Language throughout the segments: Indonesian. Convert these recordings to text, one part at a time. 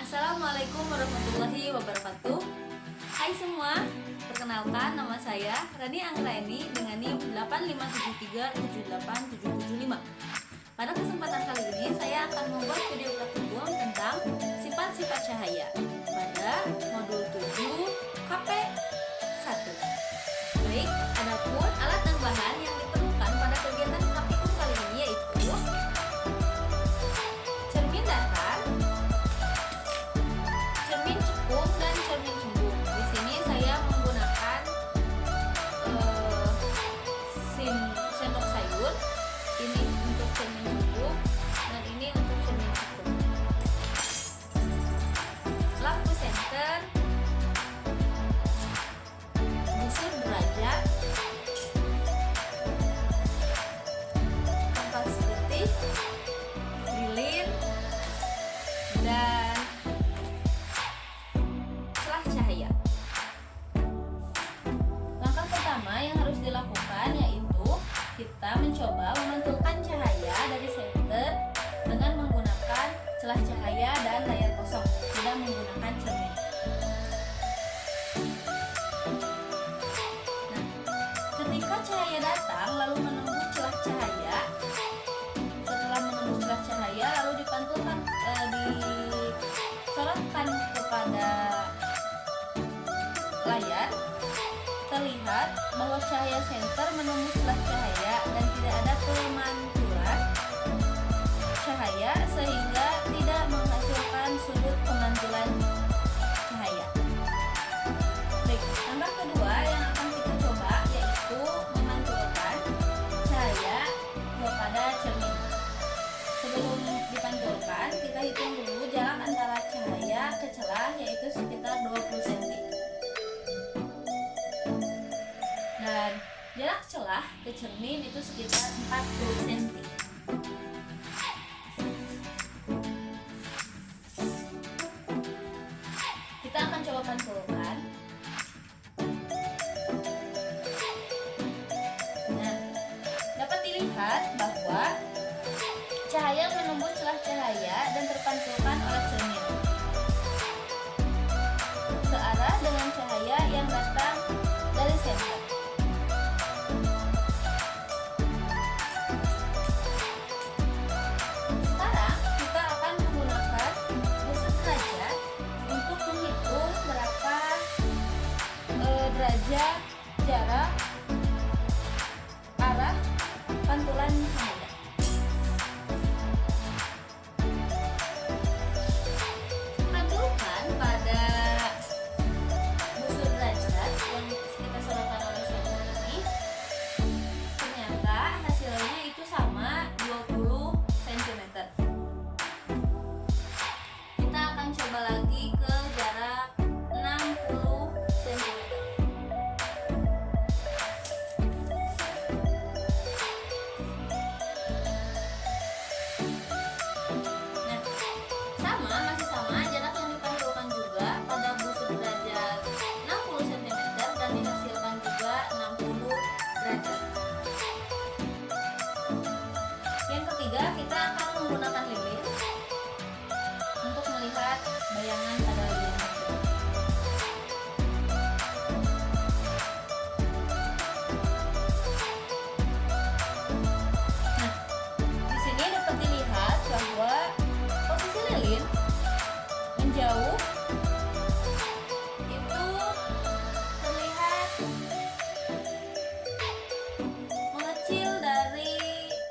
Assalamualaikum warahmatullahi wabarakatuh. Hai semua, perkenalkan nama saya Rani Anggraini dengan NIM 857378775. Pada kesempatan kali ini saya akan membuat video praktikum tentang sifat-sifat cahaya pada modul 7 KP 1. Baik, adapun alat dan bahan yang diperlukan pada kegiatan praktikum kali ini yaitu cermin datar, cermin cekung, dan cermin cembung. Di sini saya menggunakan sendok sayur. Ini untuk cermin cembung dan ini untuk cermin cekung. Lampu senter, busur derajat, kompas putih, lilin, dan celah cahaya. Langkah pertama yang harus dilakukan yaitu kita mencoba memantulkan cahaya dari senter dengan menggunakan celah cahaya dan layar kosong, tidak menggunakan cermin. Nah, ketika cahaya datang lalu menembus celah cahaya, setelah menembus celah cahaya lalu dipantulkan, disorotkan kepada layar, terlihat bahwa cahaya senter menembus celah cahaya dan tidak ada pemantulan cahaya sehingga tidak menghasilkan sudut pemantulan cahaya. Baik, langkah kedua yang akan kita coba yaitu memantulkan cahaya kepada cermin. Sebelum dipantulkan, kita hitung dulu jarak antara cahaya ke celah yaitu sekitar 20 cm. Dan jarak celah ke cermin itu sekitar 40 cm. Kita akan coba pantulkan. Nah, dapat dilihat bahwa cahaya menembus celah cahaya dan terpantulkan oleh cermin searah dengan cahaya yang datang dari senter. Sekarang kita akan menggunakan busur derajat untuk menghitung berapa derajat jarak arah pantulan cahaya. Pantulkan pada busur derajat yang kita sorotkan oleh senter ini, ternyata hasilnya itu sama 20 cm. Kita akan coba lagi ke jarak 60 cm. Nah, masih sama jarak yang dipantulkan juga pada busur derajat 60 cm dan dihasilkan juga 60 derajat. Yang ketiga, kita akan menggunakan lilin untuk melihat bayangan pada lilin tersebut. Nah, di sini dapat dilihat bahwa posisi lilin menjauh itu terlihat mengecil dari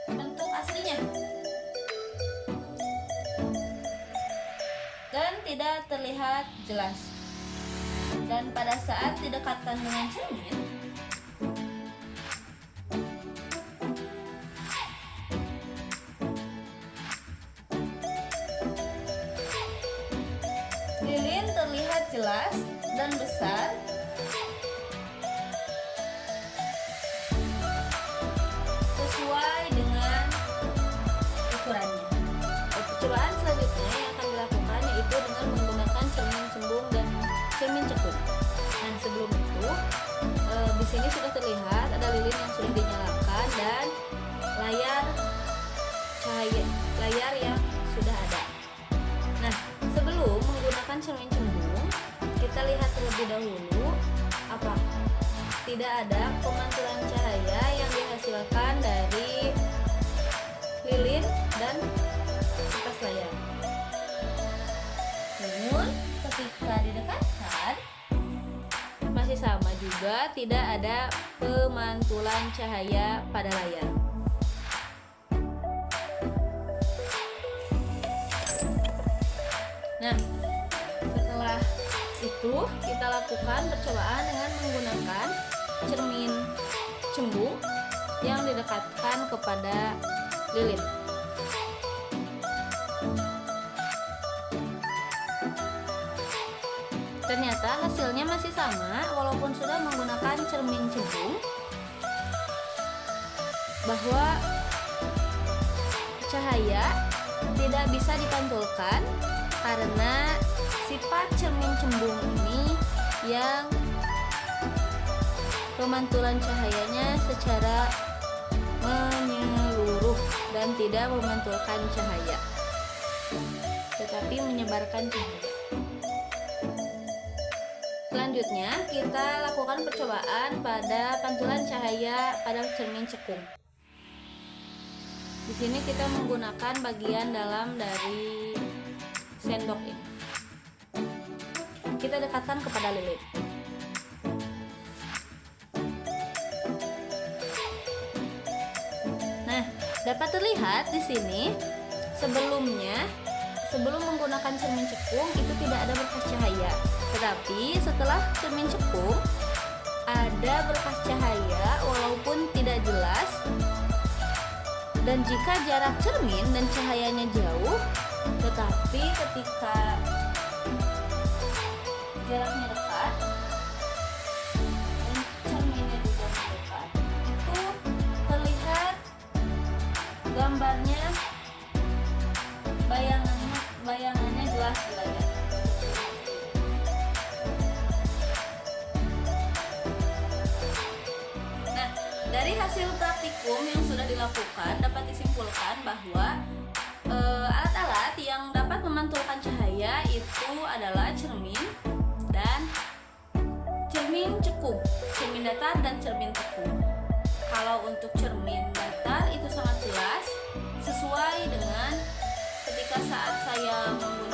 bentuk aslinya dan tidak terlihat jelas. Dan pada saat didekatkan dengan cermin, lilin terlihat jelas dan besar sesuai dengan ukurannya. Percobaan selanjutnya yang akan dilakukan yaitu dengan menggunakan cermin cembung dan cermin cekung. Nah, sebelum itu di sini sudah terlihat ada lilin yang sudah dinyalakan dan layar yang sudah ada. Nah, sebelum menggunakan menggunakan cermin cembung, kita lihat terlebih dahulu apa tidak ada pemantulan cahaya yang dihasilkan dari lilin dan kipas layar. Namun ketika didekatkan masih sama juga, tidak ada pemantulan cahaya pada layar. Nah, setelah itu kita lakukan percobaan dengan menggunakan cermin cembung yang didekatkan kepada lilin. Ternyata hasilnya masih sama walaupun sudah menggunakan cermin cembung, bahwa cahaya tidak bisa dipantulkan karena sifat cermin cembung ini yang pemantulan cahayanya secara menyeluruh dan tidak memantulkan cahaya, tetapi menyebarkan cahaya. Selanjutnya kita lakukan percobaan pada pantulan cahaya pada cermin cekung. Di sini kita menggunakan bagian dalam dari sendok ini. Kita dekatkan kepada lilin. Nah, dapat terlihat di sini sebelum menggunakan cermin cekung itu tidak ada berkas cahaya. Tetapi setelah cermin cekung ada berkas cahaya walaupun tidak jelas. Dan jika jarak cermin dan cahayanya jauh, tetapi ketika jaraknya dekat dan cerminnya juga dekat, itu terlihat gambarnya, bayangannya jelas di layar. Nah, dari hasil praktikum yang sudah dilakukan dapat disimpulkan bahwa alat-alat yang dapat memantulkan cahaya itu adalah cermin dan cermin cekung, cermin datar dan cermin cekung. Kalau untuk cermin datar itu sangat jelas sesuai dengan ketika saat saya menggunakan